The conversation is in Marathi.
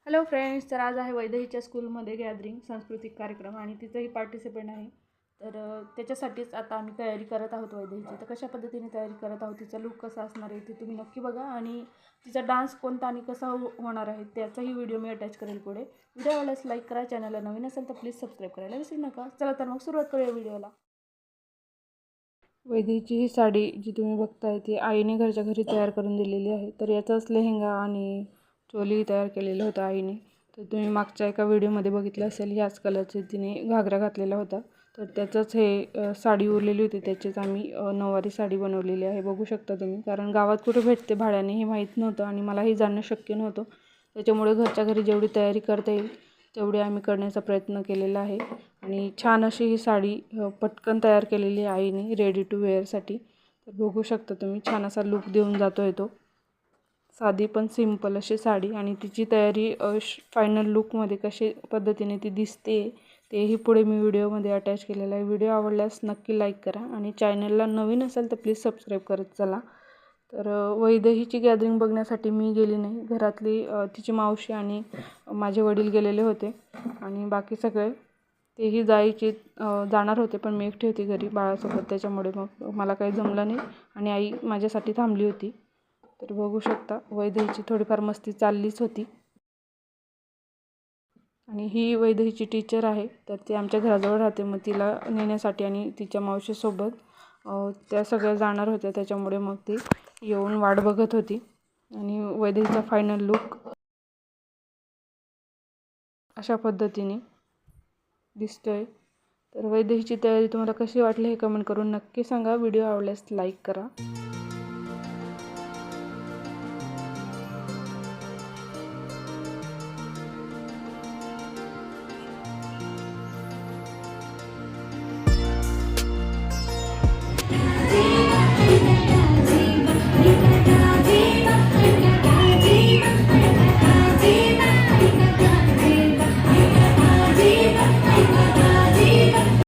हॅलो फ्रेंड्स, तर आज आहे वैदेहीच्या स्कूलमध्ये गॅदरिंग सांस्कृतिक कार्यक्रम आणि तिचंही पार्टिसिपेंट आहे. तर त्याच्यासाठीच आता आम्ही तयारी करत आहोत वैदेहीची. तर कशा पद्धतीने तयारी करत आहोत, तिचा लूक कसा असणार आहे ते तुम्ही नक्की बघा आणि तिचा डान्स कोणता आणि कसा होणार आहे त्याचाही व्हिडिओ मी अटॅच करेल पुढे. व्हिडिओ आवडल्यास लाईक करा, चॅनलला नवीन असेल तर प्लीज सबस्क्राईब करायला विसरू नका. चला तर मग सुरुवात करूया व्हिडिओला. वैदेहीची ही साडी जी तुम्ही बघताय ती आईने घरच्या घरी तयार करून दिलेली आहे. तर याचाच लेहेंगा आणि चोली तयार केलेलं होतं आईने. तर तुम्ही मागच्या एका व्हिडिओमध्ये बघितलं असेल, ह्याच कलरचे तिने घागरा घातलेला होता. तर त्याचंच हे साडी उरलेली होती, त्याचीच आम्ही नऊवारी साडी बनवलेली आहे. बघू शकता तुम्ही, कारण गावात कुठे भेटते भाड्याने हे माहीत नव्हतं आणि मलाही जाणं शक्य नव्हतं. त्याच्यामुळे घरच्या घरी जेवढी तयारी करता येईल तेवढी आम्ही करण्याचा प्रयत्न केलेला आहे. आणि छान अशी ही साडी पटकन तयार केलेली आहे आईने, रेडी टू वेअरसाठी. तर बघू शकता तुम्ही, छान असा लूक देऊन जातो आहे तो. साधी पण सिंपल अशी साडी आणि तिची तयारी फायनल लूकमध्ये कशी पद्धतीने ती दिसते तेही पुढे मी व्हिडिओमध्ये अटॅच केलेलं आहे. व्हिडिओ आवडल्यास नक्की लाईक करा आणि चॅनलला नवीन असेल तर प्लीज सबस्क्राईब करत चला. तर वैदेहीची गॅदरिंग बघण्यासाठी मी गेली नाही, घरातली तिची मावशी आणि माझे वडील गेलेले होते आणि बाकी सगळे तेही जाणार होते, पण मी एकटी होती घरी बाळासोबत. त्याच्यामुळे मग मला काही जमलं नाही आणि आई माझ्यासाठी थांबली होती. तर बघू शकता, वैदेहीची थोडीफार मस्ती चाललीच होती. आणि ही वैदेहीची टीचर आहे, तर ती आमच्या घराजवळ राहते. मग तिला नेण्यासाठी आणि तिच्या मावशीसोबत त्या सगळ्या जाणार होत्या, त्याच्यामुळे मग ती येऊन वाट बघत होती. आणि वैदेहीचा फायनल लूक अशा पद्धतीने दिसतोय. तर वैदेहीची तयारी तुम्हाला कशी वाटली हे कमेंट करून नक्की सांगा. व्हिडिओ आवडल्यास लाईक करा.